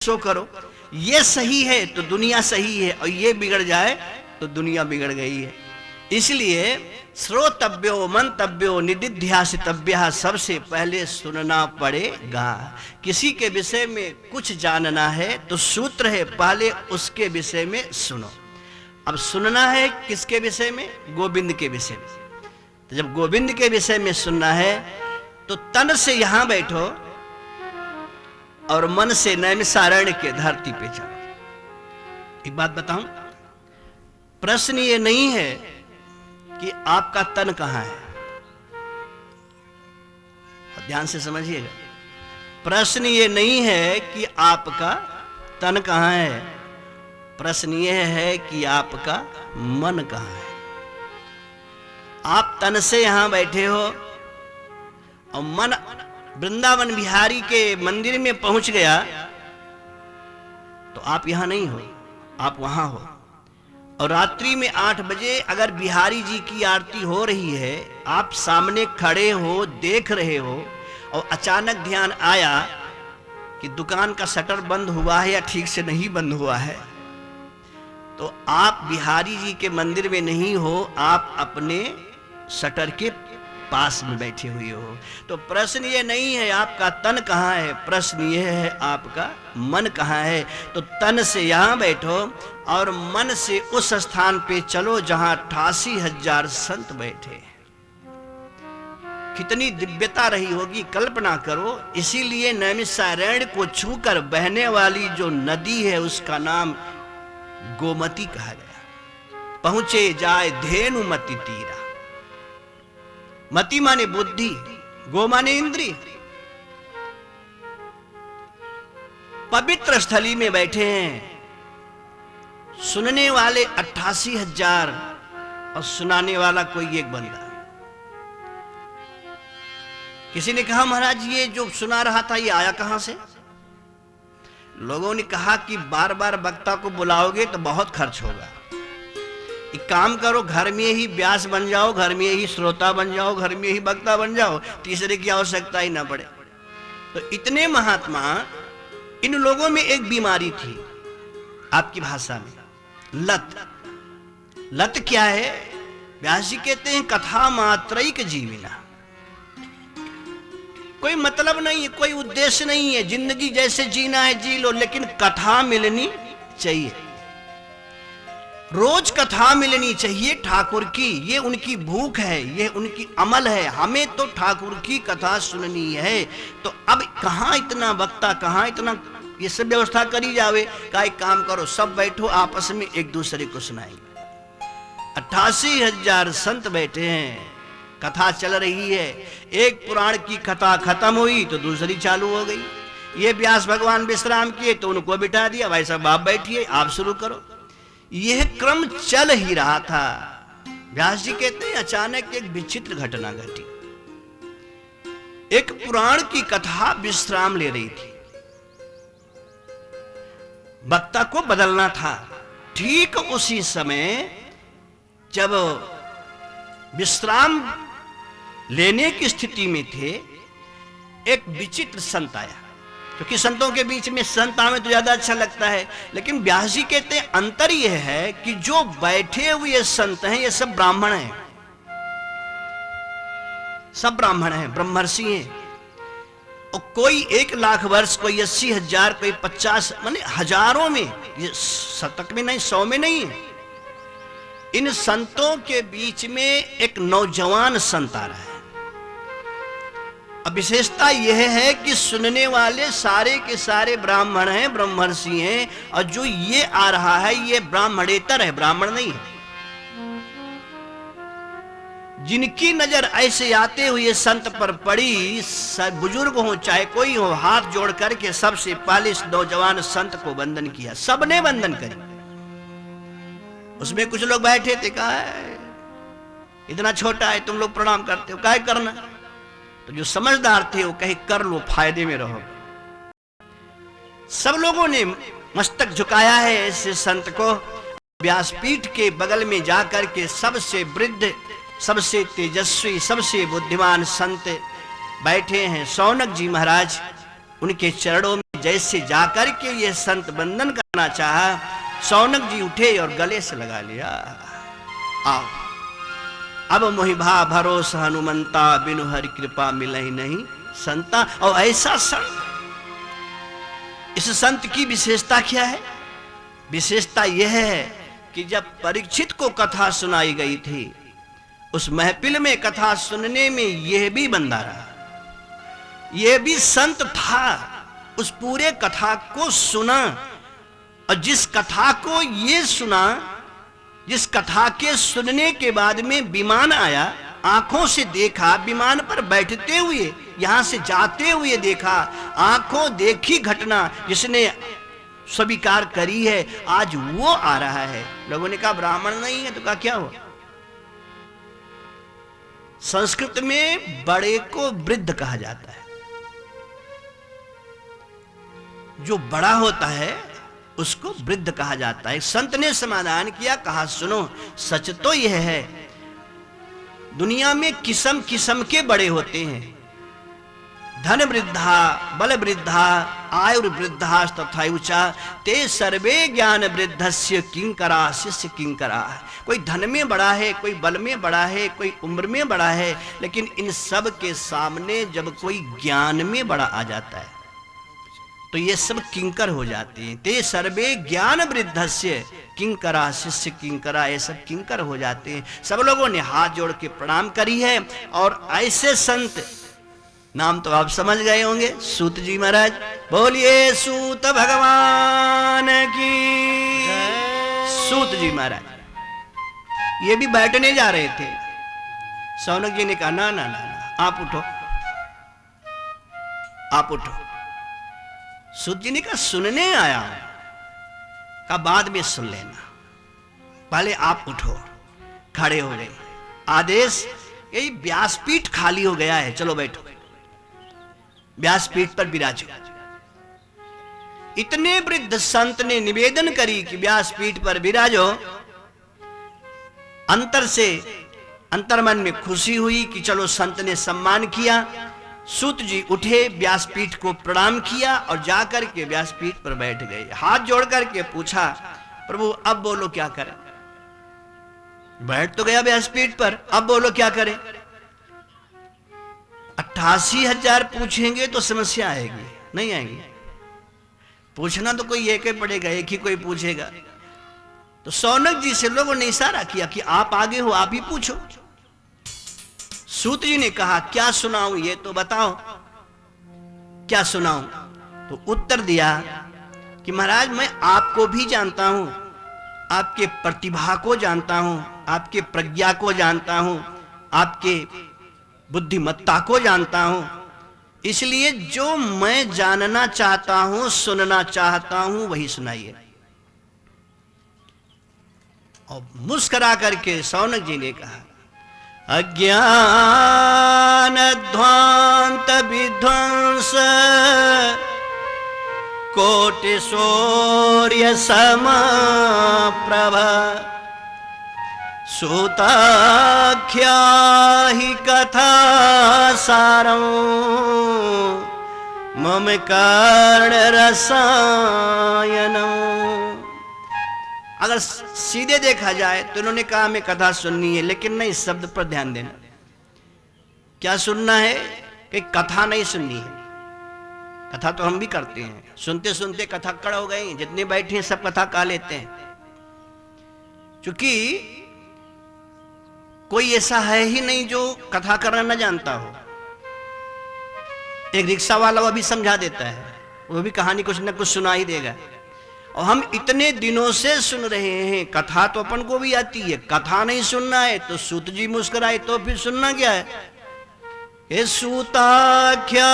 सो करो, ये सही है तो दुनिया सही है, और ये बिगड़ जाए तो दुनिया बिगड़ गई है। इसलिए श्रोतव्यो मंतव्यो निदिध्यासितव्य, सबसे पहले सुनना पड़ेगा। किसी के विषय में कुछ जानना है तो सूत्र है, पहले उसके विषय में सुनो। अब सुनना है किसके विषय में? गोविंद के विषय में। तो जब गोविंद के विषय में सुनना है तो तन से यहां बैठो और मन से नैमिषारण्य के धरती पे चलो। एक बात बताऊं, प्रश्न ये नहीं है कि आपका तन कहां है, ध्यान से समझिएगा। प्रश्न ये नहीं है कि आपका तन कहां है, प्रश्न ये है कि आपका मन कहां है। आप तन से यहां बैठे हो और मन वृंदावन बिहारी के मंदिर में पहुंच गया तो आप यहां नहीं हो, आप वहां हो। और रात्रि में 8 बजे अगर बिहारी जी की आरती हो रही है, आप सामने खड़े हो, देख रहे हो, और अचानक ध्यान आया कि दुकान का शटर बंद हुआ है या ठीक से नहीं बंद हुआ है, तो आप बिहारी जी के मंदिर में नहीं हो, आप अपने शटर के पास में बैठे हुए हो। तो प्रश्न ये नहीं है आपका तन कहाँ है, प्रश्न ये है आपका मन कहाँ है। तो तन से यहाँ बैठो और मन से उस स्थान पे चलो जहां 88,000 संत बैठे। कितनी दिव्यता रही होगी, कल्पना करो। इसीलिए नैमिषारण्य को छूकर बहने वाली जो नदी है उसका नाम गोमती कहा गया। पहुंचे जाए धेनुमति तीरा। मति माने बुद्धि, गो माने इंद्रिय। पवित्र स्थली में बैठे हैं, सुनने वाले 88,000 और सुनाने वाला कोई एक बंदा। किसी ने कहा महाराज ये जो सुना रहा था ये आया कहां से? लोगों ने कहा कि बार बार वक्ता को बुलाओगे तो बहुत खर्च होगा, एक काम करो, घर में ही व्यास बन जाओ, घर में ही श्रोता बन जाओ, घर में ही वक्ता बन जाओ, तीसरे की आवश्यकता ही ना पड़े। तो इतने महात्मा, इन लोगों में एक बीमारी थी आपकी भाषा में, लत। लत क्या है? व्यास जी कहते हैं कथा मात्रैक जीविना। कोई मतलब नहीं है, कोई उद्देश्य नहीं है, जिंदगी जैसे जीना है जी लो, लेकिन कथा मिलनी चाहिए, रोज कथा मिलनी चाहिए ठाकुर की। ये उनकी भूख है, ये उनकी अमल है, हमें तो ठाकुर की कथा सुननी है। तो अब कहां इतना वक्ता, कहां इतना ये सब व्यवस्था करी जावे। का एक काम करो, सब बैठो, आपस में एक दूसरे को सुनाएंगे। 88,000 संत बैठे हैं, कथा चल रही है। एक पुराण की कथा खत्म हुई तो दूसरी चालू हो गई। ये व्यास भगवान विश्राम किए तो उनको बिठा दिया, भाई साहब आप बैठिए, आप शुरू करो। यह क्रम चल ही रहा था। व्यास जी कहते हैं अचानक एक विचित्र घटना घटी। एक पुराण की कथा विश्राम ले रही थी, वक्ता को बदलना था। ठीक उसी समय जब विश्राम लेने की स्थिति में थे, एक विचित्र संत आया। क्योंकि संतों के बीच में संत आवे तो ज्यादा अच्छा लगता है, लेकिन व्यास जी कहते हैं अंतर यह है कि जो बैठे हुए संत हैं ये सब ब्राह्मण हैं, सब ब्राह्मण हैं, ब्रह्मर्षि हैं। और कोई 1 लाख वर्ष, कोई 80,000, कोई 50, माने हजारों में, ये शतक में नहीं, 100 में नहीं है। इन संतों के बीच में एक नौजवान संत आ रहा है। अब विशेषता यह है कि सुनने वाले सारे के सारे ब्राह्मण हैं, ब्रह्मर्षि हैं, और जो ये आ रहा है ये ब्राह्मणेतर है, ब्राह्मण नहीं है। जिनकी नजर ऐसे आते हुए संत पर पड़ी, बुजुर्ग हो चाहे कोई हो, हाथ जोड़ करके सबसे पहले इस नौजवान संत को वंदन किया। सबने वंदन करी। उसमें कुछ लोग बैठे थे, कहा इतना छोटा है तुम लोग प्रणाम करते हो, काहे करना? तो जो समझदार थे वो कहे कर लो, फायदे में रहो। सब लोगों ने मस्तक झुकाया है ऐसे संत को। व्यासपीठ के बगल में जाकर के सबसे वृद्ध, सबसे तेजस्वी, सबसे बुद्धिमान संत बैठे हैं, शौनक जी महाराज। उनके चरणों में जैसे जाकर के ये संत बंदन करना चाहा, शौनक जी उठे और गले से लगा लिया। आओ अब मोहिभा भरोस हनुमंता, बिनु हरि कृपा मिलहि नहीं संता। और ऐसा संत, इस संत की विशेषता क्या है? विशेषता यह है कि जब परीक्षित को कथा सुनाई गई थी, उस महफिल में कथा सुनने में यह भी बंदा रहा, यह भी संत था, उस पूरे कथा को सुना। और जिस कथा को ये सुना, जिस कथा के सुनने के बाद में विमान आया, आंखों से देखा, विमान पर बैठते हुए यहां से जाते हुए देखा, आंखों देखी घटना जिसने स्वीकार करी है, आज वो आ रहा है। लोगों ने कहा ब्राह्मण नहीं है, तो कहा क्या हुआ? संस्कृत में बड़े को वृद्ध कहा जाता है। जो बड़ा होता है उसको वृद्ध कहा जाता है। संत ने समाधान किया, कहा सुनो, सच तो यह है, दुनिया में किस्म किस्म के बड़े होते हैं। धन वृद्धा, बल वृद्धा, आयु वृद्धा तथा ऊंचा, ते सर्वे ज्ञान वृद्धस्य किंकरा शिष्य किंकरा। कोई धन में बड़ा है, कोई बल में बड़ा है, कोई उम्र में बड़ा है, लेकिन इन सब के सामने जब कोई ज्ञान में बड़ा आ जाता है तो ये सब किंकर हो जाते हैं। ते सर्वे ज्ञान वृद्धस्य किंकरा शिष्य किंकरा, ये सब किंकर हो जाते हैं। सब लोगों ने हाथ जोड़ के प्रणाम करी है। और ऐसे संत, नाम तो आप समझ गए होंगे, सूत जी महाराज। बोलिए सूत भगवान की। सूत जी महाराज ये भी बैठने जा रहे थे। शौनक जी ने कहा ना ना ना ना, आप उठो, आप उठो। सूत जी ने कहा सुनने आया हूं, का बाद में सुन लेना, पहले आप उठो। खड़े हो गए। आदेश, यही व्यासपीठ खाली हो गया है, चलो बैठो, व्यासपीठ पर विराजो। इतने वृद्ध संत ने निवेदन करी कि व्यासपीठ पर विराजो। अंतर से, अंतर्मन में खुशी हुई कि चलो संत ने सम्मान किया। सूत जी उठे, व्यासपीठ को प्रणाम किया और जाकर के व्यासपीठ पर बैठ गए। हाथ जोड़ करके पूछा, प्रभु अब बोलो क्या करें? बैठ तो गया व्यासपीठ पर, अब बोलो क्या करें? 88,000 पूछेंगे तो समस्या आएगी, नहीं आएगी। पूछना तो कोई एक ही पड़ेगा, एक ही कोई पूछेगा। तो शौनक जी से लोगों ने इशारा किया कि आप आगे हो, आप ही पूछो। सूत जी ने कहा क्या सुनाऊं, ये तो बताओ क्या सुनाऊं? तो उत्तर दिया कि महाराज मैं आपको भी जानता हूं, आपके प्रतिभा को जानता हूं, आपके प्रज्ञा को जानता हूं, आपके बुद्धिमत्ता को जानता हूं, इसलिए जो मैं जानना चाहता हूं, सुनना चाहता हूं, वही सुनाइए। और मुस्कुरा करके शौनक जी ने कहा, अज्ञान ध्वांत विध्वंस कोटि सूर्य सम प्रभ, सूताख्या ही कथा सारं, मम कर्ण रसायनम। अगर सीधे देखा जाए तो उन्होंने कहा हमें कथा सुननी है, लेकिन नहीं, शब्द पर ध्यान देना। क्या सुनना है? कि कथा नहीं सुननी है। कथा तो हम भी करते हैं, सुनते सुनते कथा कड़ हो गई, जितने बैठे हैं सब कथा कहा लेते हैं। क्योंकि कोई ऐसा है ही नहीं जो कथा करना न जानता हो। एक रिक्शा वाला वो भी समझा देता है, वो भी कहानी कुछ न कुछ सुना ही देगा। और हम इतने दिनों से सुन रहे हैं, कथा तो अपन को भी आती है, कथा नहीं सुनना है तो सूत जी मुस्कुराए, तो फिर सुनना क्या है? ये सूताख्या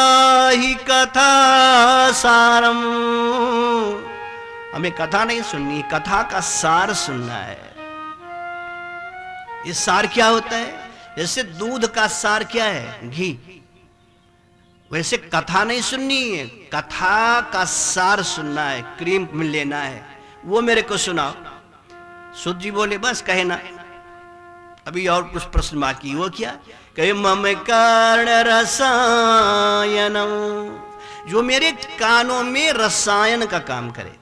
ही कथा सारम, हमें कथा नहीं सुननी, कथा का सार सुनना है। ये सार क्या होता है? जैसे दूध का सार क्या है? घी। वैसे कथा नहीं सुननी है, कथा का सार सुनना है, क्रीम लेना है, वो मेरे को सुनाओ। सूत जी बोले बस कहे ना, अभी और कुछ प्रश्न बाकी। वो क्या? कहे मम कर्ण रसायनम, जो मेरे कानों में रसायन का काम करे।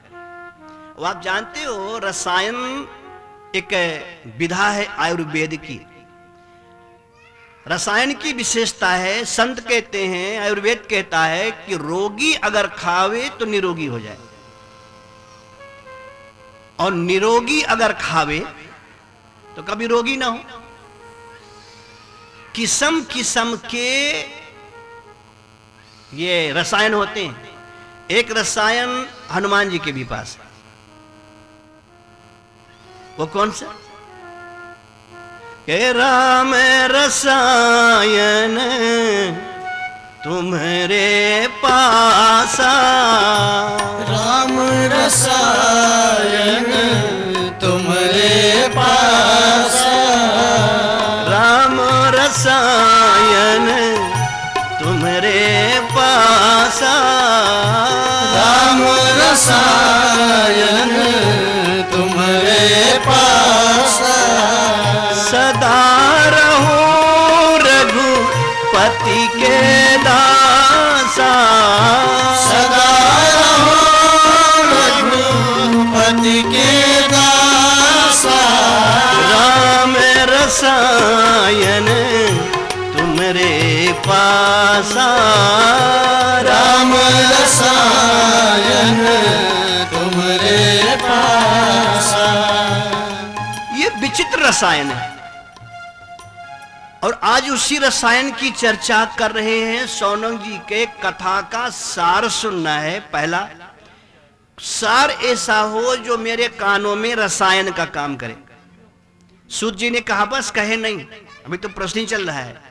वो आप जानते हो रसायन एक विधा है आयुर्वेद की। रसायन की विशेषता है, संत कहते हैं, आयुर्वेद कहता है कि रोगी अगर खावे तो निरोगी हो जाए, और निरोगी अगर खावे तो कभी रोगी ना हो। किस्म किस्म के ये रसायन होते हैं। एक रसायन हनुमान जी के भी पास है। वो कौन सा? के राम रसायन तुम्हारे पासा, राम रसायन तुम्हारे पासा, राम रसायन तुम्हारे पासा, राम रसायन तुम्हारे पासा, सदा रहो रघुपति के दासा, सदा रहो रघुपति के दासा, राम रसायन तुम्हारे पासा, राम रसायन तुम्हारे पासा। ये विचित्र रसायन है, और आज उसी रसायन की चर्चा कर रहे हैं। सोनम जी के कथा का सार सुनना है। पहला सार ऐसा हो जो मेरे कानों में रसायन का काम करे। सूत जी ने कहा बस कहे नहीं, अभी तो प्रश्न ही चल रहा है।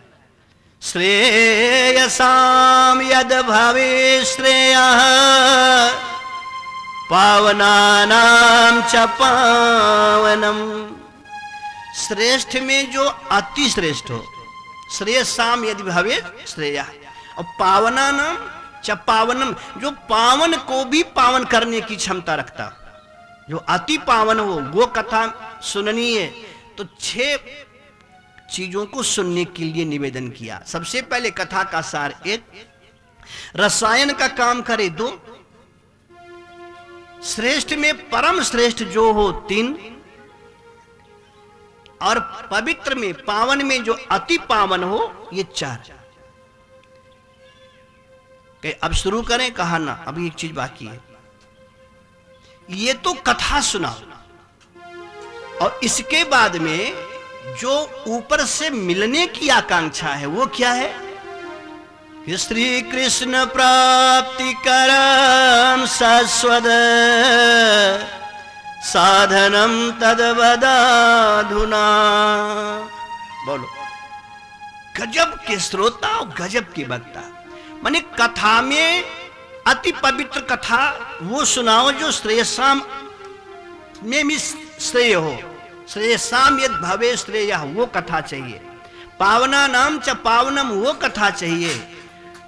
श्रेयसाम यद भवे श्रेयः पावनानां च पावनम। श्रेष्ठ में जो अति श्रेष्ठ हो, श्रेयसाम यदि भवे श्रेयः, और पावनानां च पावनम, जो पावन को भी पावन करने की क्षमता रखता, जो अति पावन हो। वो कथा सुननी है तो 6 चीजों को सुनने के लिए निवेदन किया। सबसे पहले कथा का सार 1, रसायन का काम करे 2, श्रेष्ठ में परम श्रेष्ठ जो हो 3, और पवित्र में पावन में जो अति पावन हो ये 4। अब शुरू करें? कहा ना, अभी एक चीज बाकी है। ये तो कथा सुना, और इसके बाद में जो ऊपर से मिलने की आकांक्षा है वो क्या है? श्री कृष्ण प्राप्ति करम शाश्वत साधनम तद्वदाधुना। बोलो, गजब के श्रोता और गजब के वक्ता। माने कथा में अति पवित्र कथा वो सुनाओ जो श्रेयसाम में भी श्रेय हो। श्रेयसाम यद भवे श्रेयः, वो कथा चाहिए। पावना नाम च पावनम, वो कथा चाहिए।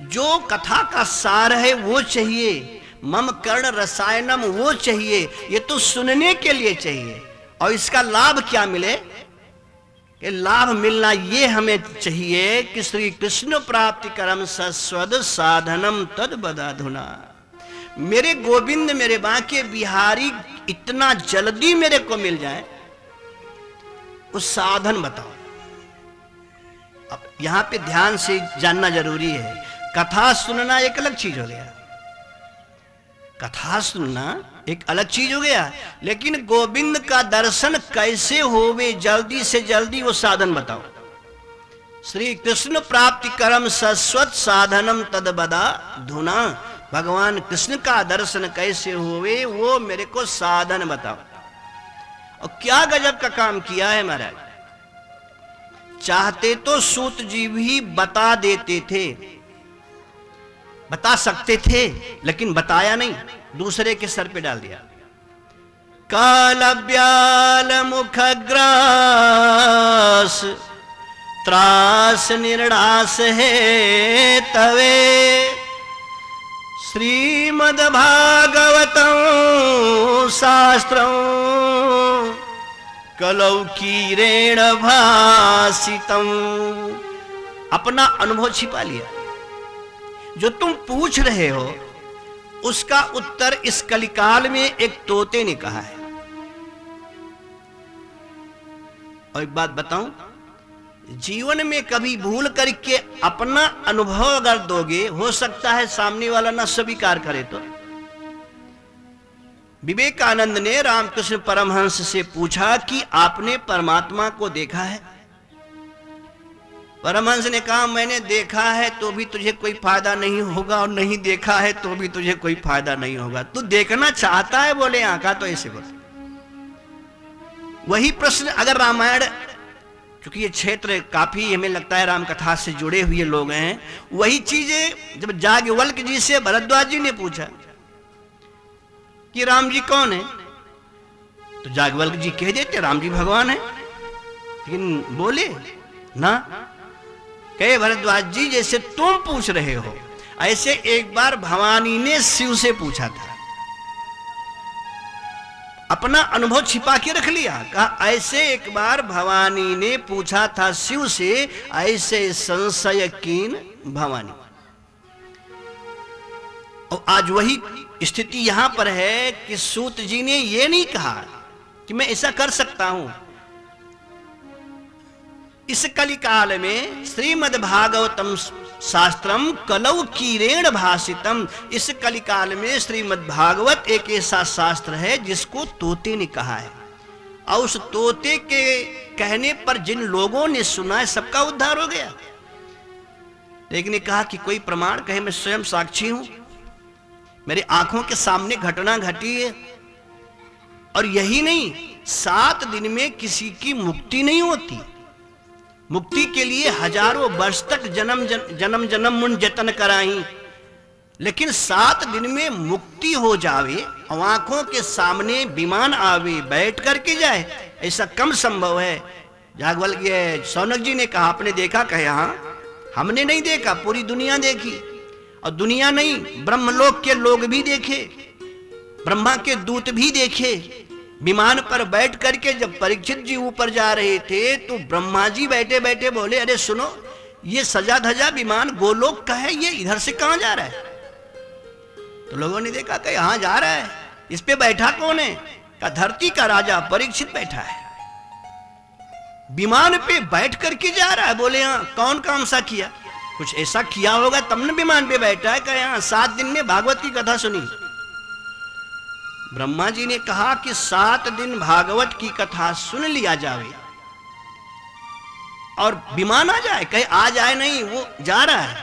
जो कथा का सार है वो चाहिए। मम कर्ण रसायनम, वो चाहिए। ये तो सुनने के लिए चाहिए, और इसका लाभ क्या मिले? कि लाभ मिलना ये हमें चाहिए कि श्री कृष्ण प्राप्ति करम शाश्वत साधनम तद बदाधुना। मेरे गोविंद, मेरे बांके बिहारी इतना जल्दी मेरे को मिल जाए, उस साधन बताओ। अब यहां पे ध्यान से जानना जरूरी है। कथा सुनना एक अलग चीज हो गया, कथा सुनना एक अलग चीज हो गया, लेकिन गोविंद का दर्शन कैसे होवे जल्दी से जल्दी वो साधन बताओ। श्री कृष्ण प्राप्ति करम शाश्वत साधनम तद बदा धुना। भगवान कृष्ण का दर्शन कैसे होवे वो मेरे को साधन बताओ। और क्या गजब का काम किया है महाराज। चाहते तो सूत जी भी बता देते थे, बता सकते थे, लेकिन बताया नहीं, दूसरे के सर पे डाल दिया। कालव्याल मुखग्रास त्रास निर्णास है तवे श्रीमद् भागवतं शास्त्रं कलौकीरेण भासितम्। अपना अनुभव छिपा लिया। जो तुम पूछ रहे हो उसका उत्तर इस कलिकाल में एक तोते ने कहा है। और एक बात बताऊं, जीवन में कभी भूल करके अपना अनुभव अगर दोगे, हो सकता है सामने वाला ना स्वीकार करे। तो विवेकानंद ने रामकृष्ण परमहंस से पूछा कि आपने परमात्मा को देखा है? परमहंस ने कहा मैंने देखा है तो भी तुझे कोई फायदा नहीं होगा, और नहीं देखा है तो भी तुझे कोई फायदा नहीं होगा। तू देखना चाहता है? बोले आंखा तो ऐसे बोले। वही प्रश्न अगर रामायण, क्योंकि ये क्षेत्र काफी हमें लगता है रामकथा से जुड़े हुए लोग हैं, वही चीजें जब याज्ञवल्क्य जी से भरद्वाज जी ने पूछा कि राम जी कौन है, तो याज्ञवल्क्य जी कह देते राम जी भगवान है। लेकिन बोले ना, कहे भरद्वाज जी जैसे तुम पूछ रहे हो ऐसे एक बार भवानी ने शिव से पूछा था, अपना अनुभव छिपा के रख लिया। कहा ऐसे एक बार भवानी ने पूछा था शिव से, ऐसे संशय कीन भवानी। और आज वही स्थिति यहां पर है कि सूत जी ने यह नहीं कहा कि मैं ऐसा कर सकता हूं। इस कलिकाल में श्रीमद् भागवतम शास्त्रम कलौ कीरेण भाषितम, इस कलिकाल में श्रीमद् भागवत एक ऐसा शास्त्र है जिसको तोते ने कहा है। और उस तोते के कहने पर जिन लोगों ने सुना है सबका उद्धार हो गया। लेकिन ने कहा कि कोई प्रमाण कहे, मैं स्वयं साक्षी हूं, मेरी आंखों के सामने घटना घटी है। और यही नहीं, 7 दिन में किसी की मुक्ति नहीं होती। मुक्ति के लिए हजारों वर्ष तक जन्म मुन जतन कराई, लेकिन 7 दिन में मुक्ति हो जावे और आंखों के सामने विमान आवे, बैठ करके जाए, ऐसा कम संभव है। याज्ञवल्क्य शौनक जी ने कहा आपने देखा? कहे हाँ, हमने नहीं देखा, पूरी दुनिया देखी। और दुनिया नहीं, ब्रह्मलोक के लोग भी देखे, ब्रह्मा के दूत भी देखे। विमान पर बैठ करके जब परीक्षित जी ऊपर जा रहे थे तो ब्रह्मा जी बैठे बैठे बोले अरे सुनो, ये सजा धजा विमान गोलोक का है, ये इधर से कहां जा रहा है? तो लोगों ने देखा कि यहां जा रहा है, इस पे बैठा कौन है? का धरती का राजा परीक्षित बैठा है, विमान पे बैठ करके जा रहा है। बोले हाँ, कौन काम सा किया? कुछ ऐसा किया होगा तब न विमान पे बैठा है। कहा हाँ, 7 दिन में भागवत की कथा सुनी। ब्रह्मा जी ने कहा कि 7 दिन भागवत की कथा सुन लिया जावे और विमान आ जाए। कहे आ जाए नहीं, वो जा रहा है,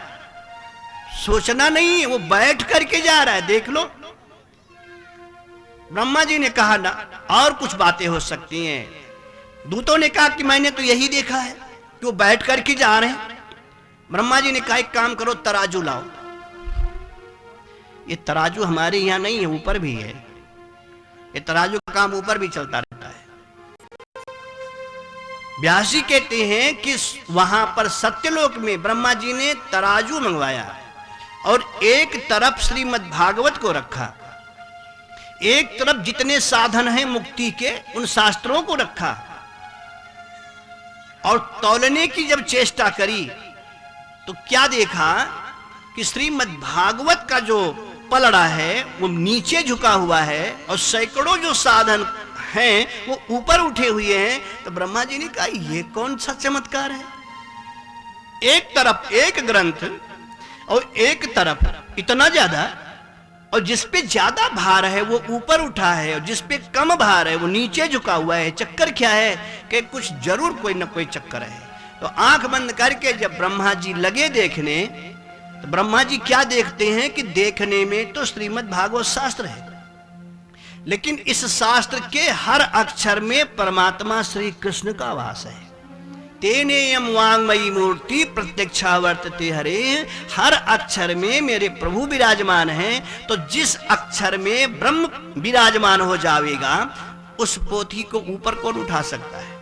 सोचना नहीं, वो बैठ करके जा रहा है, देख लो। ब्रह्मा जी ने कहा ना, और कुछ बातें हो सकती हैं। दूतों ने कहा कि मैंने तो यही देखा है कि वो बैठ करके जा रहे हैं। ब्रह्मा जी ने कहा एक काम करो, तराजू लाओ। ये तराजू हमारे यहां नहीं है, ऊपर भी है। ये तराजू का काम ऊपर भी चलता रहता है। व्यास जी कहते हैं कि वहां पर सत्यलोक में ब्रह्मा जी ने तराजू मंगवाया और एक तरफ श्रीमद् भागवत को रखा, एक तरफ जितने साधन हैं मुक्ति के उन शास्त्रों को रखा, और तौलने की जब चेष्टा करी तो क्या देखा कि श्रीमद् भागवत का जो पलड़ा है वो नीचे झुका हुआ है और सैकड़ों जो साधन हैं वो ऊपर उठे हुए हैं। तो ब्रह्मा जी ने कहा ये कौन सा चमत्कार है? एक तरफ एक ग्रंथ और एक तरफ इतना ज्यादा, और जिसपे ज्यादा भार है वो ऊपर उठा है और जिसपे कम भार है वो नीचे झुका हुआ है। चक्कर क्या है? कि कुछ जरूर कोई ना कोई चक्कर है। तो आंख बंद करके जब ब्रह्मा जी लगे देखने, तो ब्रह्मा जी क्या देखते हैं कि देखने में तो श्रीमद् भागवत शास्त्र है, लेकिन इस शास्त्र के हर अक्षर में परमात्मा श्री कृष्ण का वास है। तेनेयम वांगमयी मूर्ति प्रत्यक्षा वर्तते हरे, हर अक्षर में मेरे प्रभु विराजमान हैं। तो जिस अक्षर में ब्रह्म विराजमान हो जाएगा उस पोथी को ऊपर कौन उठा सकता है?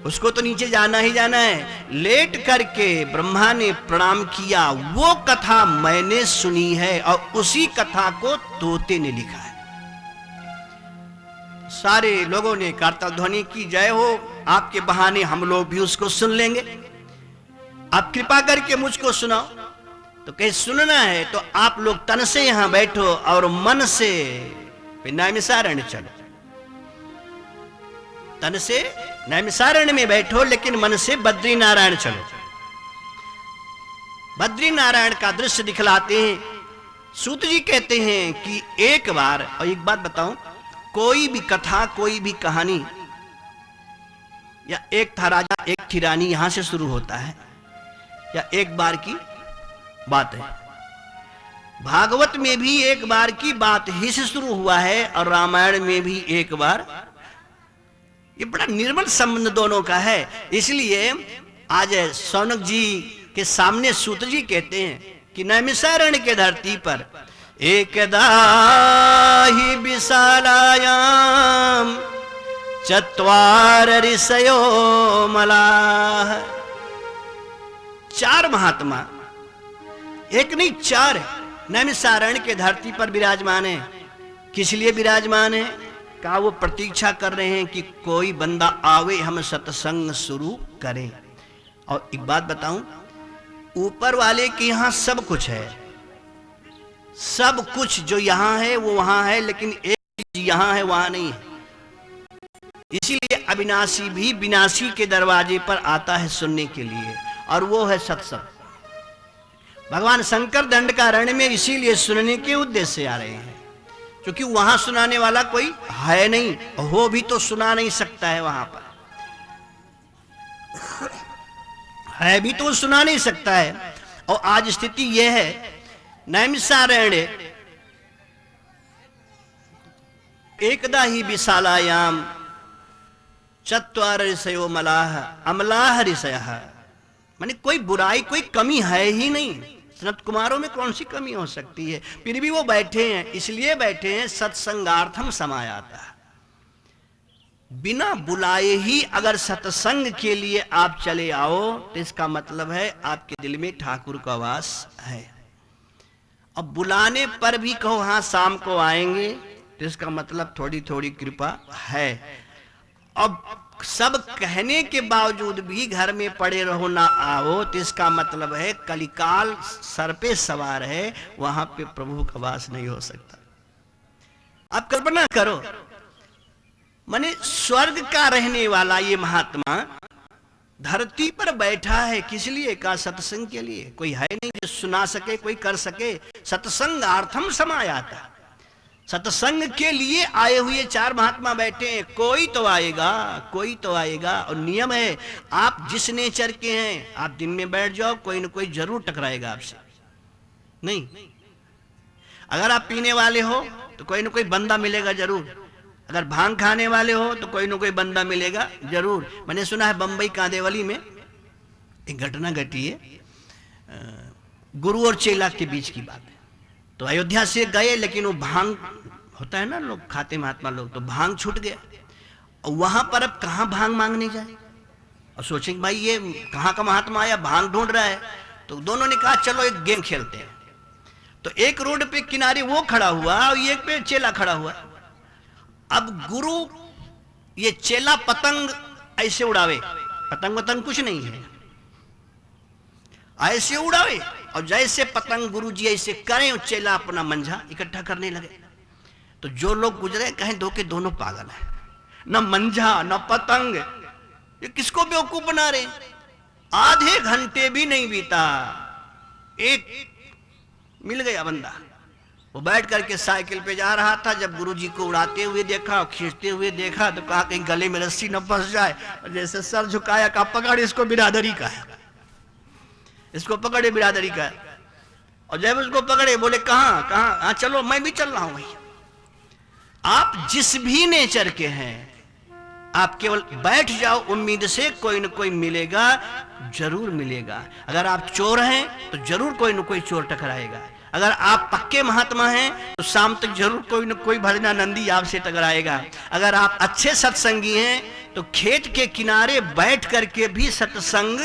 उसको तो नीचे जाना ही जाना है। लेट करके ब्रह्मा ने प्रणाम किया, वो कथा मैंने सुनी है और उसी कथा को तोते ने लिखा है। सारे लोगों ने करताल ध्वनि की, जय हो, आपके बहाने हम लोग भी उसको सुन लेंगे, आप कृपा करके मुझको सुनाओ। तो कहीं सुनना है तो आप लोग तन से यहां बैठो और मन से नैमिषारण्य चलो। तन से नैमिषारण्य में बैठो लेकिन मन से बद्री नारायण चलो। बद्री नारायण का दृश्य दिखलाते हैं। सूत जी कहते हैं कि एक बार, और एक बात बताऊं, कोई भी कथा, कोई भी कहानी, या एक था राजा एक थी रानी, यहां से शुरू होता है, या एक बार की बात है। भागवत में भी एक बार की बात ही से शुरू हुआ है और रामायण में भी एक बार। ये बड़ा निर्मल संबंध दोनों का है। इसलिए आज शौनक जी के सामने सूत जी कहते हैं कि नैमिषारण्य के धरती पर एकदा ही विशालायाम चत्वार ऋषयो मलाह। चार महात्मा, एक नहीं चार, नैमिषारण्य के धरती पर विराजमान है। किस लिए विराजमान है? कहा वो प्रतीक्षा कर रहे हैं कि कोई बंदा आवे, हम सत्संग शुरू करें। और एक बात बताऊं, ऊपर वाले के यहां सब कुछ है, सब कुछ जो यहां है वो वहां है, लेकिन एक चीज यहां है वहां नहीं है। इसीलिए अविनाशी भी विनाशी के दरवाजे पर आता है सुनने के लिए, और वो है सत्संग। भगवान शंकर दंडकारण्य में इसीलिए सुनने के उद्देश्य से आ रहे हैं, क्योंकि वहां सुनाने वाला कोई है नहीं, हो भी तो सुना नहीं सकता है। वहां पर है भी तो सुना नहीं सकता है। और आज स्थिति यह है, नैमिषारण्य एकदा ही विशालायाम चत्वार ऋषयो मलाह अमलाह ऋषयः, माने कोई बुराई, कोई कमी है ही नहीं। सनत कुमारों में कौन सी कमी हो सकती है? फिर भी वो बैठे हैं, इसलिए बैठे हैं सत्संगार्थम समायाता। बिना बुलाए ही अगर सत्संग के लिए आप चले आओ तो इसका मतलब है आपके दिल में ठाकुर का वास है। अब बुलाने पर भी कहो हाँ शाम को आएंगे, तो इसका मतलब थोड़ी थोड़ी कृपा है। अब सब कहने के बावजूद भी घर में पड़े रहो ना आओ, तो इसका मतलब है कलिकाल सर पे सवार है, वहां पे प्रभु का वास नहीं हो सकता। आप कल्पना करो, माने स्वर्ग का रहने वाला ये महात्मा धरती पर बैठा है, किस लिए? का सत्संग के लिए। कोई है नहीं जो सुना सके, कोई कर सके। सत्संगार्थम समायाता, सत्संग के लिए आए हुए चार महात्मा बैठे हैं। कोई तो आएगा, कोई तो आएगा। और नियम है, आप जिस नेचर के हैं, आप दिन में बैठ जाओ, कोई ना कोई जरूर टकराएगा आपसे। नहीं, अगर आप पीने वाले हो तो कोई ना कोई बंदा मिलेगा जरूर। अगर भांग खाने वाले हो तो कोई ना कोई बंदा मिलेगा जरूर। मैंने सुना है बंबई कांदेवली में एक घटना घटी है, गुरु और चेला के बीच की बात है। तो अयोध्या से गए, लेकिन वो भांग होता है ना, लोग खाते महात्मा लोग, तो भांग छूट गया। और वहां पर अब कहां भांग मांगने जाए, और सोचेंगे भाई ये कहां का महात्मा आया, भांग ढूंढ रहा है। तो दोनों ने कहा चलो एक गेम खेलते हैं। तो एक रोड पे किनारे वो खड़ा हुआ और एक पे चेला खड़ा हुआ। अब गुरु, ये चेला पतंग ऐसे उड़ावे, पतंग वतंग कुछ नहीं है, ऐसे उड़ावे, और जैसे पतंग गुरु जी ऐसे करें, और चेला अपना मंझा इकट्ठा करने लगे। तो जो लोग गुजरे कहें दो के दोनों पागल हैं, न मंझा न पतंग, ये किसको बेवकूफ बना रहे। आधे घंटे भी नहीं बीता, एक मिल गया बंदा। वो बैठ करके साइकिल पे जा रहा था, जब गुरुजी को उड़ाते हुए देखा और खींचते हुए देखा तो कहा कहीं गले में रस्सी न फंस जाए। और जैसे सर झुकाया, कहा पकड़ इसको, बिरादरी का है, इसको पकड़े, बिरादरी का है। और जब उसको पकड़े बोले कहां कहां, हाँ चलो मैं भी चल रहा हूं। भाई आप जिस भी नेचर के हैं, आप केवल बैठ जाओ, उम्मीद से कोई न कोई मिलेगा, जरूर मिलेगा। अगर आप चोर हैं तो जरूर कोई न कोई चोर टकराएगा। अगर आप पक्के महात्मा हैं तो शाम तक जरूर कोई न कोई भजनानंदी आपसे टकराएगा। अगर आप अच्छे सत्संगी हैं तो खेत के किनारे बैठ करके भी सत्संग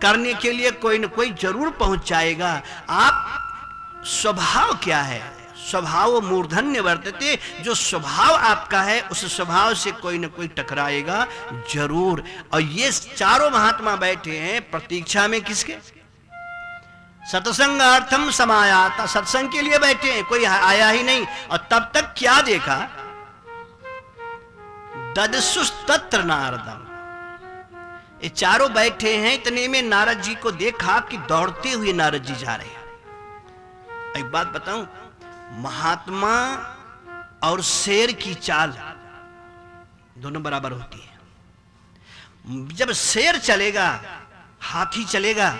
करने के लिए कोई न कोई जरूर पहुंच जाएगा। आप स्वभाव क्या है, स्वभाव मूर्धन्य वर्तते, जो स्वभाव आपका है उस स्वभाव से कोई न कोई टकराएगा जरूर। और ये चारों महात्मा बैठे हैं प्रतीक्षा में, किसके? सत्संगार्थम समायाता, सत्संग के लिए बैठे हैं, कोई आया ही नहीं। और तब तक क्या देखा, ददसुस्तत्र नारदम, ये चारों बैठे हैं, इतने में नारद जी को देखा कि दौड़ते हुए नारद जी जा रहे हैं। एक बात बताऊं, महात्मा और शेर की चाल दोनों बराबर होती है। जब शेर चलेगा, हाथी चलेगा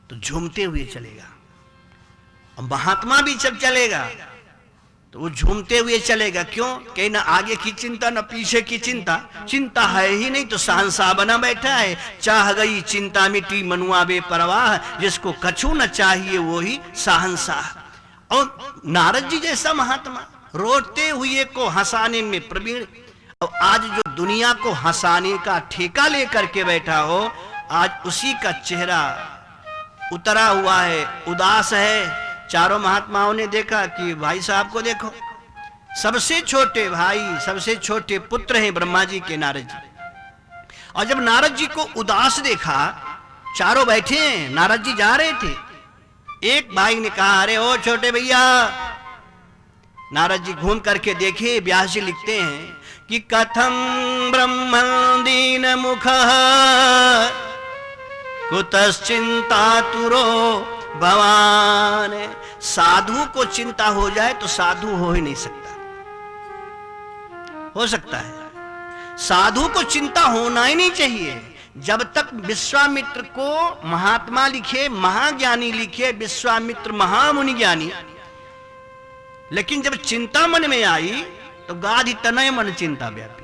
तो झूमते हुए चलेगा, और महात्मा भी जब चलेगा तो वो झूमते हुए चलेगा। क्यों? कहीं ना आगे की चिंता ना पीछे की चिंता, चिंता है ही नहीं तो शहंशाह बना बैठा है। चाह गई चिंता मिटी मनुआ बेपरवाह, जिसको कछु न चाहिए वो ही शहंशाह। और नारद जी जैसा महात्मा रोते हुए को हंसाने में प्रवीण, और आज जो दुनिया को हंसाने का ठेका लेकर के बैठा हो, आज उसी का चेहरा उतरा हुआ है, उदास है। चारों महात्माओं ने देखा कि भाई साहब को देखो, सबसे छोटे भाई, सबसे छोटे पुत्र हैं ब्रह्मा जी के, नारद जी। और जब नारद जी को उदास देखा, चारों बैठे हैं, नारद जी जा रहे थे, एक भाई ने कहा, अरे ओ छोटे भैया। नारद जी घूम करके देखे, व्यास जी लिखते हैं कि कथम ब्रह्मण दीन मुख कुतश्चिंतातुरो भवान। साधु को चिंता हो जाए तो साधु हो ही नहीं सकता। हो सकता है, साधु को चिंता होना ही नहीं चाहिए। जब तक विश्वामित्र को महात्मा लिखे, महाज्ञानी लिखे, विश्वामित्र महामुनि ज्ञानी, लेकिन जब चिंता मन में आई तो गाधि तनय मन चिंता व्यापी।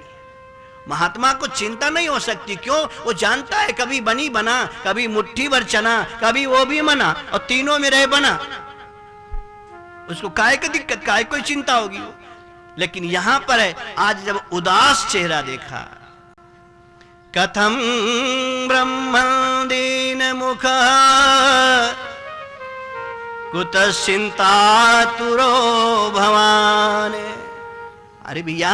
महात्मा को चिंता नहीं हो सकती। क्यों? वो जानता है कभी बनी बना, कभी मुट्ठी भर चना, कभी वो भी मना, और तीनों में रहे बना। उसको काय की दिक्कत, काय कोई चिंता होगी। लेकिन यहां पर है, आज जब उदास चेहरा देखा, कथम ब्रह्म दीन मुख कुतश्चिंतातुरो भवान। अरे भैया,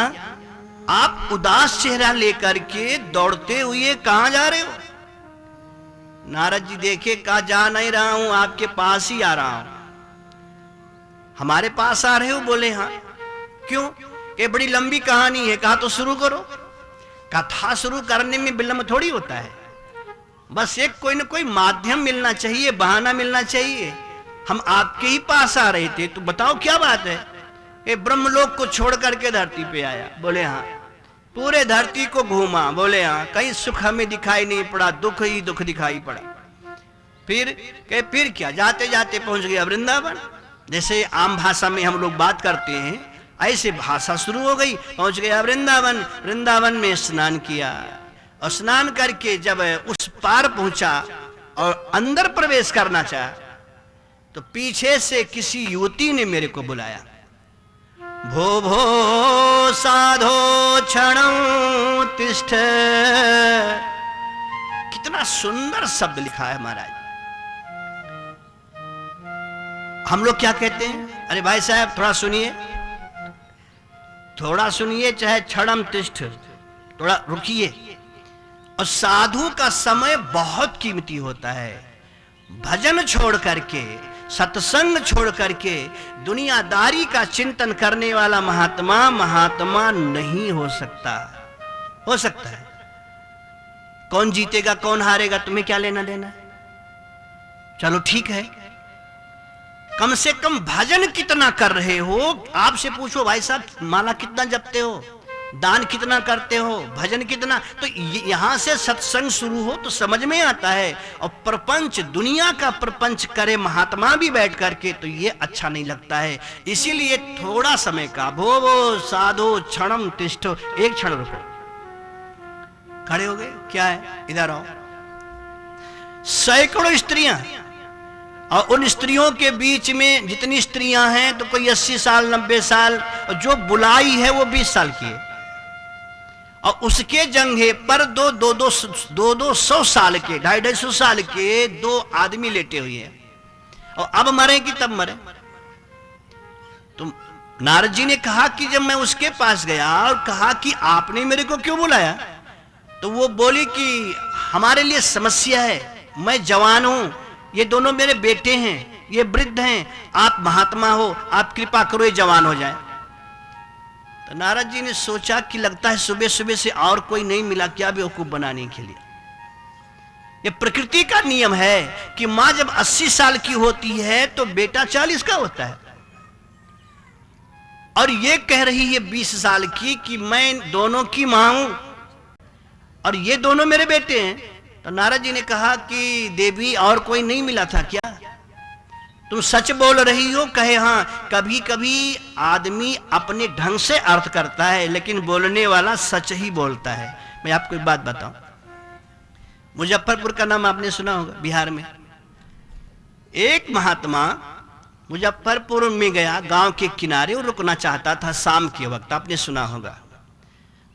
आप उदास चेहरा लेकर के दौड़ते हुए कहां जा रहे हो? नारद जी देखे, कहा जा नहीं रहा हूं, आपके पास ही आ रहा हूं। हमारे पास आ रहे हो? बोले हाँ। क्यों? कि बड़ी लंबी कहानी है। कहा तो शुरू करो। कथा शुरू करने में विलंब थोड़ी होता है, बस एक कोई ना कोई माध्यम मिलना चाहिए, बहाना मिलना चाहिए। हम आपके ही पास आ रहे थे, तो बताओ क्या बात है? ये ब्रह्मलोक को छोड़ करके धरती पे आया? बोले हाँ। पूरे धरती को घूमा? बोले हाँ। कहीं सुख हमें दिखाई नहीं पड़ा, दुख ही दुख दिखाई पड़ा। फिर क्या? जाते जाते पहुंच गया वृंदावन। जैसे आम भाषा में हम लोग बात करते हैं, ऐसे भाषा शुरू हो गई। पहुंच गया वृंदावन। वृंदावन में स्नान किया, और स्नान करके जब उस पार पहुंचा और अंदर प्रवेश करना चाहा, तो पीछे से किसी युवती ने मेरे को बुलाया। भो भो साधो क्षणं तिष्ठ। कितना सुंदर शब्द लिखा है महाराज। हम लोग क्या कहते हैं? अरे भाई साहब थोड़ा सुनिए, थोड़ा सुनिए, चाहे क्षणं तिष्ठ, थोड़ा रुकिए। और साधु का समय बहुत कीमती होता है। भजन छोड़ करके, सत्संग छोड़ करके दुनियादारी का चिंतन करने वाला महात्मा नहीं हो सकता। हो सकता है, कौन जीतेगा कौन हारेगा तुम्हें क्या लेना देना है? चलो ठीक है, कम से कम भजन कितना कर रहे हो? आपसे पूछो भाई साहब, माला कितना जपते हो, दान कितना करते हो, भजन कितना? तो यहां से सत्संग शुरू हो तो समझ में आता है। और प्रपंच, दुनिया का प्रपंच करे महात्मा भी बैठ करके, तो ये अच्छा नहीं लगता है। इसीलिए थोड़ा समय का, भो भो साधो क्षणं तिष्ठ, एक क्षण रुको। खड़े हो गए? क्या है? इधर आओ। सैकड़ों स्त्रियां, और उन स्त्रियों के बीच में जितनी स्त्रियां हैं तो कोई 80 साल 90 साल, और जो बुलाई है वो 20 साल की है। और उसके जंघे पर दो 100 साल के, 250 साल के दो आदमी लेटे हुए हैं। और अब मरे कि तब मरे? तो नारद जी ने कहा कि जब मैं उसके पास गया और कहा कि आपने मेरे को क्यों बुलाया, तो वो बोली कि हमारे लिए समस्या है, मैं जवान हूं, ये दोनों मेरे बेटे हैं, ये वृद्ध हैं, आप महात्मा हो, आप कृपा करो ये जवान हो जाए। तो नारद जी ने सोचा कि लगता है सुबह सुबह से और कोई नहीं मिला क्या बेवकूफ बनाने के लिए। ये प्रकृति का नियम है कि मां जब 80 साल की होती है तो बेटा 40 का होता है, और ये कह रही है 20 साल की कि मैं दोनों की मां हूं और ये दोनों मेरे बेटे हैं। तो नारद जी ने कहा कि देवी और कोई नहीं मिला था क्या? तुम सच बोल रही हो? कहे हाँ, कभी कभी आदमी अपने ढंग से अर्थ करता है लेकिन बोलने वाला सच ही बोलता है। मैं आपको एक बात बताऊं, मुजफ्फरपुर का नाम आपने सुना होगा, बिहार में। एक महात्मा मुजफ्फरपुर में गया, गांव के किनारे, वो रुकना चाहता था शाम के वक्त, आपने सुना होगा।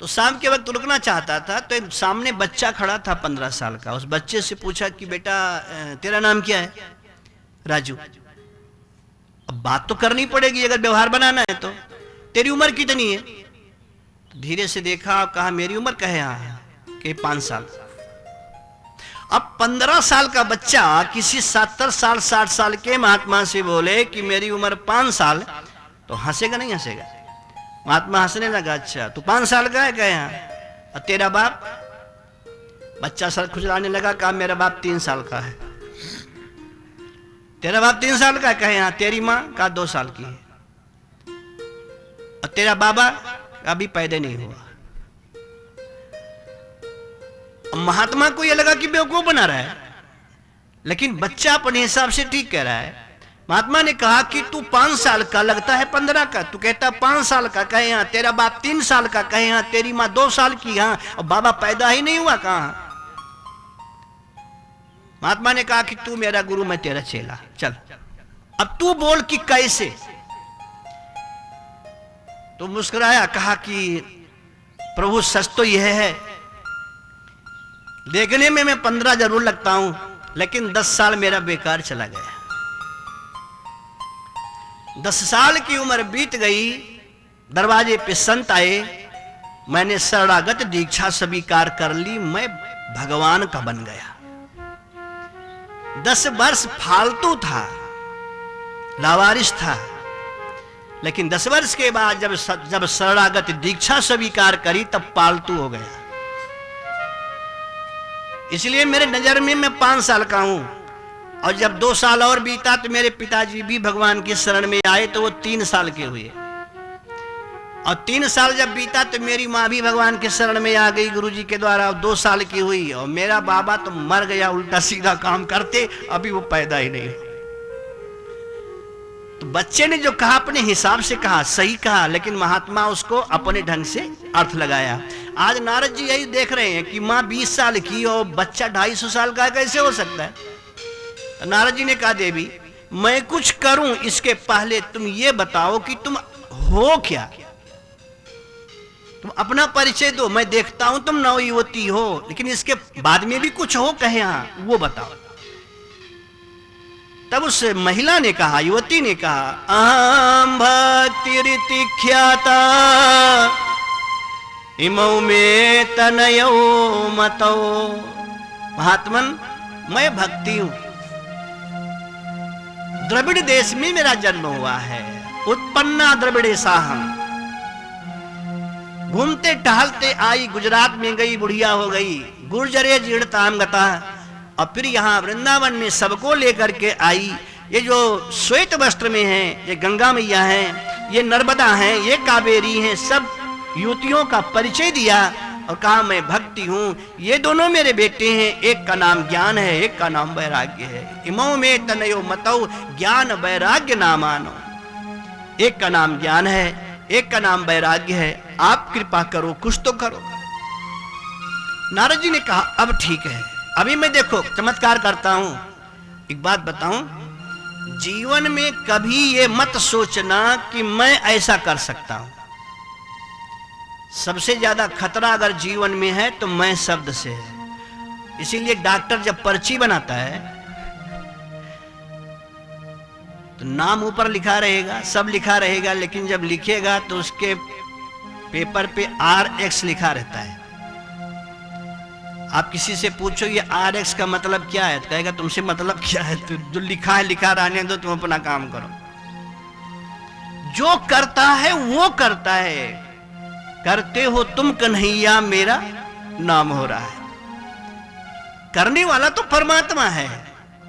तो शाम के वक्त रुकना चाहता था तो एक सामने बच्चा खड़ा था 15 साल का। उस बच्चे से पूछा कि बेटा तेरा नाम क्या है? राजू। अब बात तो करनी पड़ेगी अगर व्यवहार बनाना है तो। तेरी उम्र कितनी है? तो धीरे से देखा, कहा मेरी उम्र कहे हाँ कि 5 साल। अब 15 साल का बच्चा किसी 70 साल 60 साल के महात्मा से बोले कि मेरी उम्र 5 साल, तो हंसेगा नहीं हंसेगा? महात्मा हंसने लगा। अच्छा तू 5 साल का है? कहे हाँ। और तेरा बाप? बच्चा सर खुजलाने लगा, कहा मेरा बाप 3 साल का है। तेरा बाप 3 साल का है? कहे हाँ। तेरी माँ? कहा 2 साल की है। और तेरा बाबा? अभी पैदा नहीं हुआ। महात्मा को यह लगा कि बेवकूफ बना रहा है, लेकिन बच्चा अपने हिसाब से ठीक कह रहा है। महात्मा ने कहा कि तू 5 साल का लगता है 15 का, तू कहता 5 साल का। कहे हाँ। तेरा बाप 3 साल का? कहे हाँ। तेरी माँ 2 साल की? हाँ। और बाबा पैदा ही नहीं हुआ? कहाँ? महात्मा ने कहा कि तू मेरा गुरु, मैं तेरा चेला, चल अब तू बोल कि कैसे। तो मुस्कुराया, कहा कि प्रभु सच तो यह है, देखने में मैं 15 जरूर लगता हूं, लेकिन 10 साल मेरा बेकार चला गया। 10 साल की उम्र बीत गई, दरवाजे पे संत आए, मैंने शरणागत दीक्षा स्वीकार कर ली, मैं भगवान का बन गया। 10 वर्ष फालतू था, लावारिस था, लेकिन 10 वर्ष के बाद जब शरणागत दीक्षा स्वीकार करी तब पालतू हो गया। इसलिए मेरे नजर में मैं 5 साल का हूं, और जब 2 साल और बीता तो मेरे पिताजी भी भगवान की शरण में आए तो वो 3 साल के हुए, और 3 साल जब बीता तो मेरी माँ भी भगवान के शरण में आ गई गुरुजी के द्वारा, 2 साल की हुई, और मेरा बाबा तो मर गया उल्टा सीधा काम करते, अभी वो पैदा ही नहीं। तो बच्चे ने जो कहा अपने हिसाब से कहा, सही कहा, लेकिन महात्मा उसको अपने ढंग से अर्थ लगाया। आज नारद जी यही देख रहे हैं कि माँ 20 साल की और बच्चा 250 साल का कैसे हो सकता है? तो नारद जी ने कहा देवी मैं कुछ करूं इसके पहले तुम ये बताओ कि तुम हो क्या, तुम अपना परिचय दो, मैं देखता हूं तुम नवयुवती हो, लेकिन इसके बाद में भी कुछ हो कहे हाँ वो बताओ। तब उस महिला ने कहा, युवती ने कहा, अहम भक्ति ख्याता इमौ में तनयो मतो। महात्मन मैं भक्ति हूं, द्रविड़ देश में मेरा जन्म हुआ है, उत्पन्ना द्रविड़े साहम। घूमते टहलते आई, गुजरात में गई, बुढ़िया हो गई, गुर्जरे जीर्णताम गता, और फिर यहाँ वृंदावन में सबको लेकर के आई। ये जो श्वेत वस्त्र में है ये गंगा मैया है, ये नर्मदा है, ये कावेरी है, सब युवतियों का परिचय दिया और कहा मैं भक्ति हूं, ये दोनों मेरे बेटे हैं, एक का नाम ज्ञान है, एक का नाम वैराग्य है। इमौ में तनयो मतौ ज्ञान वैराग्य नामानो। एक का नाम ज्ञान है, एक का नाम वैराग्य है, आप कृपा करो, कुछ तो करो। नारद जी ने कहा अब ठीक है, अभी मैं देखो चमत्कार करता हूं। एक बात बताऊं, जीवन में कभी ये मत सोचना कि मैं ऐसा कर सकता हूं। सबसे ज्यादा खतरा अगर जीवन में है तो मैं शब्द से है। इसीलिए डॉक्टर जब पर्ची बनाता है तो नाम ऊपर लिखा रहेगा, सब लिखा रहेगा, लेकिन जब लिखेगा तो उसके पेपर पे RX लिखा रहता है। आप किसी से पूछो ये RX का मतलब क्या है, तो कहेगा तुमसे मतलब क्या है, तो जो लिखा है लिखा रहने दो, तुम अपना काम करो। जो करता है वो करता है, करते हो तुम कन्हैया मेरा नाम हो रहा है। करने वाला तो परमात्मा है,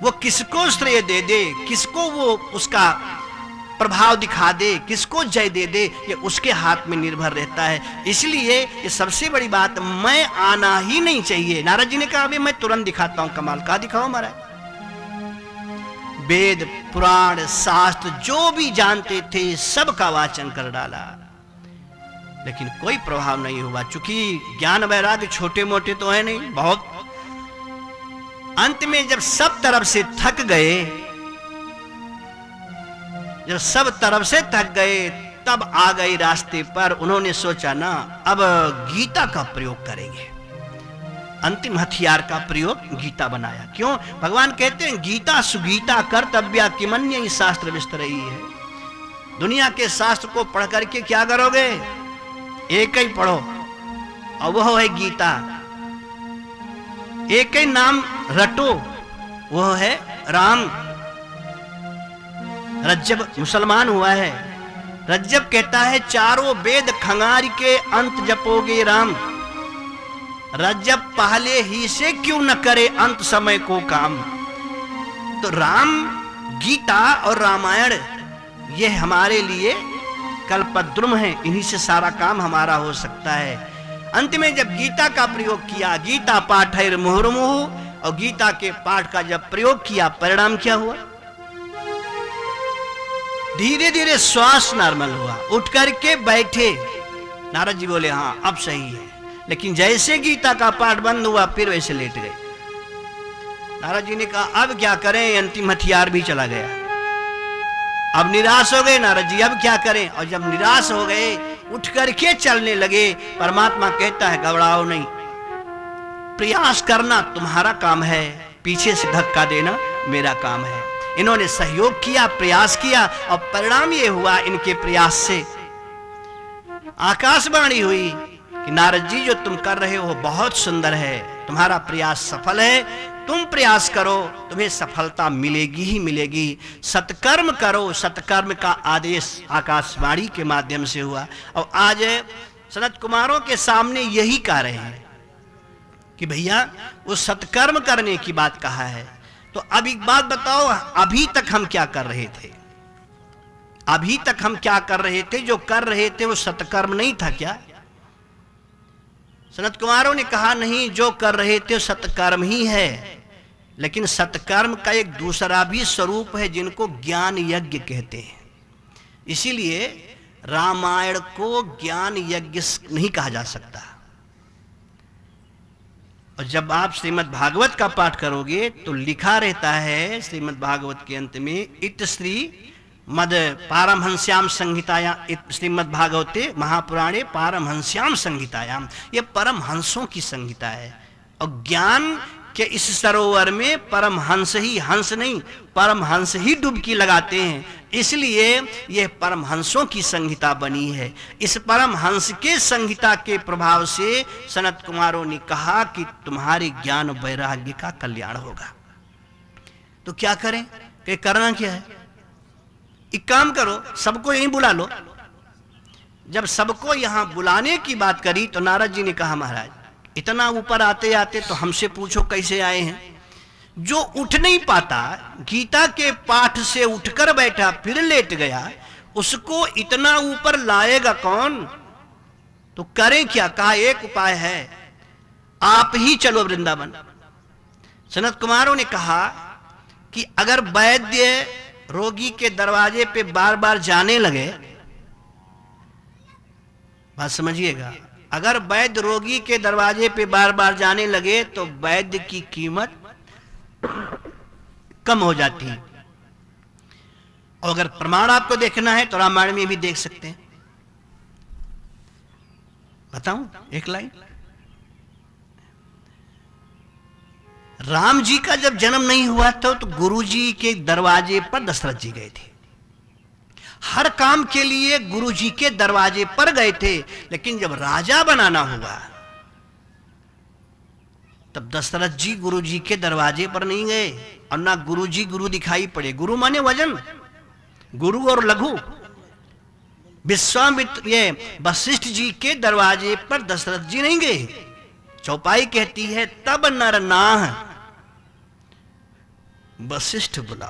वो किसको श्रेय दे दे, किसको वो उसका प्रभाव दिखा दे, किसको जय दे दे, ये उसके हाथ में निर्भर रहता है। इसलिए ये सबसे बड़ी बात, मैं आना ही नहीं चाहिए। नारद जी ने कहा अभी मैं तुरंत दिखाता हूं कमाल। कहा दिखाओ महाराज? वेद पुराण शास्त्र जो भी जानते थे सबका वाचन कर डाला, लेकिन कोई प्रभाव नहीं हुआ। चूंकि ज्ञान वैराग्य छोटे मोटे तो है नहीं, बहुत। अंत में जब सब तरफ से थक गए, जब सब तरफ से थक गए, तब आ गए रास्ते पर। उन्होंने सोचा ना अब गीता का प्रयोग करेंगे। अंतिम हथियार का प्रयोग गीता बनाया। क्यों? भगवान कहते हैं गीता सुगीता कर्तव्या किमन्य शास्त्र विस्तरई है। दुनिया के शास्त्र को पढ़ करके क्या करोगे? एक ही पढ़ो, और वह है गीता। एक ही नाम रटो, वह है राम। रज्जब मुसलमान हुआ है। रज्जब कहता है चारों वेद खंगार के अंत जपोगे राम। रज्जब पहले ही से क्यों न करे अंत समय को काम। तो राम, गीता और रामायण ये हमारे लिए कल्पद्रुम है, इन्हीं से सारा काम हमारा हो सकता है। अंत में जब गीता का प्रयोग किया, गीता पाठैर मुहुर्मुहु, और गीता के पाठ का जब प्रयोग किया, परिणाम क्या हुआ? धीरे धीरे श्वास नॉर्मल हुआ, उठ करके बैठे। नारद जी बोले हाँ अब सही है। लेकिन जैसे गीता का पाठ बंद हुआ फिर वैसे लेट गए। नारद जी ने कहा अब क्या करें, अंतिम हथियार भी चला गया। अब निराश हो गए नारद जी, अब क्या करें? और जब निराश हो गए, उठ करके चलने लगे। परमात्मा कहता है घबराओ नहीं, प्रयास करना तुम्हारा काम है, पीछे से धक्का देना मेरा काम है। इन्होंने सहयोग किया, प्रयास किया, और परिणाम ये हुआ इनके प्रयास से आकाशवाणी हुई कि नारद जी जो तुम कर रहे हो बहुत सुंदर है, तुम्हारा प्रयास सफल है, तुम प्रयास करो, तुम्हें सफलता मिलेगी ही मिलेगी। सत्कर्म करो। सत्कर्म का आदेश आकाशवाणी के माध्यम से हुआ। और आज सनत कुमारों के सामने यही कह रहे हैं कि भैया वो सत्कर्म करने की बात कहा है। तो अब एक बात बताओ, अभी तक हम क्या कर रहे थे? अभी तक हम क्या कर रहे थे? जो कर रहे थे वो सत्कर्म नहीं था क्या? सनत कुमारों ने कहा नहीं, जो कर रहे थे सत्कर्म ही है। लेकिन सत्कर्म का एक दूसरा भी स्वरूप है जिनको ज्ञान यज्ञ कहते हैं। इसीलिए रामायण को ज्ञान यज्ञ नहीं कहा जा सकता। और जब आप श्रीमद् भागवत का पाठ करोगे तो लिखा रहता है श्रीमद् भागवत के अंत में इत श्री मद पारमहंस्याम संहितायाम, श्रीमद् भागवते महापुराणे पारमहंस्याम संहितायाम, ये परमहंसों की संहिता है। और ज्ञान के इस सरोवर में परमहंस ही, हंस नहीं, परमहंस ही डुबकी लगाते हैं। इसलिए यह परमहंसों की संहिता बनी है। इस परमहंस के संहिता के प्रभाव से सनत कुमारों ने कहा कि तुम्हारे ज्ञान वैराग्य का कल्याण होगा। तो क्या करें? कि करना क्या है? एक काम करो, सबको यहीं बुला लो। जब सबको यहां बुलाने की बात करी तो नारद जी ने कहा महाराज इतना ऊपर आते आते तो हमसे पूछो कैसे आए हैं। जो उठ नहीं पाता, गीता के पाठ से उठकर बैठा फिर लेट गया, उसको इतना ऊपर लाएगा कौन? तो करें क्या? कहा एक उपाय है, आप ही चलो वृंदावन। सनत कुमारों ने कहा कि अगर वैद्य रोगी के दरवाजे पे बार बार जाने लगे, बात समझिएगा, अगर वैद्य रोगी के दरवाजे पे बार बार जाने लगे तो वैद्य की कीमत कम हो जाती है। और अगर प्रमाण आपको देखना है तो रामायण में भी देख सकते हैं। बताऊं एक लाइन? राम जी का जब जन्म नहीं हुआ था तो गुरु जी के दरवाजे पर दशरथ जी गए थे। हर काम के लिए गुरु जी के दरवाजे पर गए थे। लेकिन जब राजा बनाना हुआ तब दशरथ जी गुरु जी के दरवाजे पर नहीं गए और ना गुरु जी गुरु दिखाई पड़े। गुरु माने वजन, गुरु और लघु। विश्वामित्र ये वशिष्ठ जी के दरवाजे पर दशरथ जी नहीं गए। चौपाई कहती है तब नर नाह वशिष्ठ बुला।